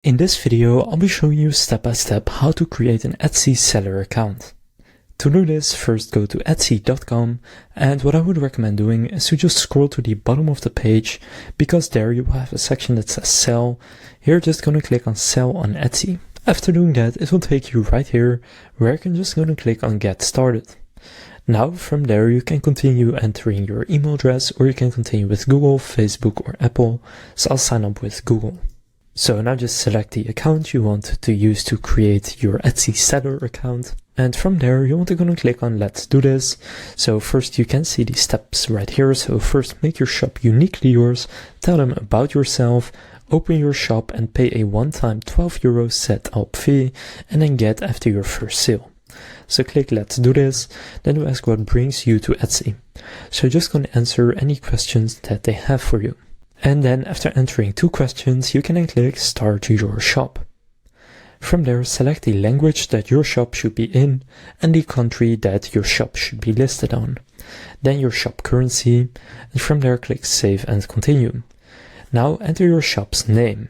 In this video, I'll be showing you step by step how to create an Etsy seller account. To do this, first go to etsy.com, and what I would recommend doing is to just scroll to the bottom of the page, because there you will have a section that says sell. Here, just going to click on sell on Etsy. After doing that, it will take you right here, where you can just go and click on get started. Now from there you can continue entering your email address, or you can continue with Google, Facebook or Apple. So I'll sign up with Google. So now just select the account you want to use to create your Etsy seller account. And from there you want to go and click on let's do this. So first you can see the steps right here. So first make your shop uniquely yours, tell them about yourself, open your shop and pay a one-time €12 setup fee, and then get after your first sale. So click let's do this, then you ask what brings you to Etsy. So just going to answer any questions that they have for you. And then after answering 2 questions, you can then click start your shop. From there, select the language that your shop should be in and the country that your shop should be listed on. Then your shop currency, and from there click save and continue. Now enter your shop's name,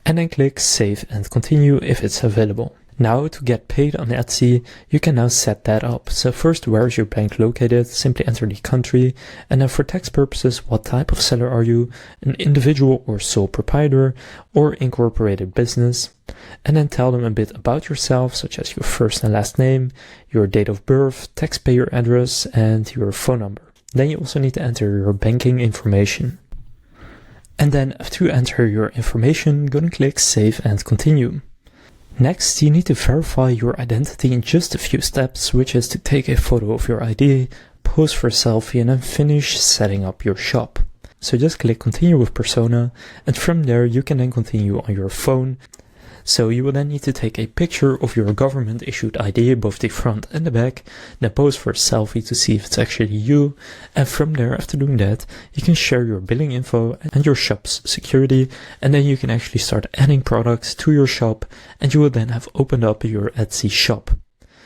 and then click save and continue if it's available. Now to get paid on Etsy, you can now set that up. So first, where is your bank located? Simply enter the country, and then for tax purposes, what type of seller are you? An individual or sole proprietor or incorporated business? And then tell them a bit about yourself, such as your first and last name, your date of birth, taxpayer address, and your phone number. Then you also need to enter your banking information. And then after you enter your information, go and click save and continue. Next, you need to verify your identity in just a few steps, which is to take a photo of your ID, pose for a selfie, and then finish setting up your shop. So just click continue with persona, and from there you can then continue on your phone. So you will then need to take a picture of your government issued ID, both the front and the back, then pose for a selfie to see if it's actually you, and from there, after doing that, you can share your billing info and your shop's security, and then you can actually start adding products to your shop, and you will then have opened up your Etsy shop.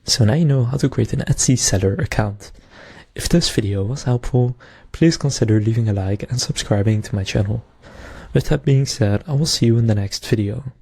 So now you know how to create an Etsy seller account. If this video was helpful, please consider leaving a like and subscribing to my channel. With that being said, I will see you in the next video.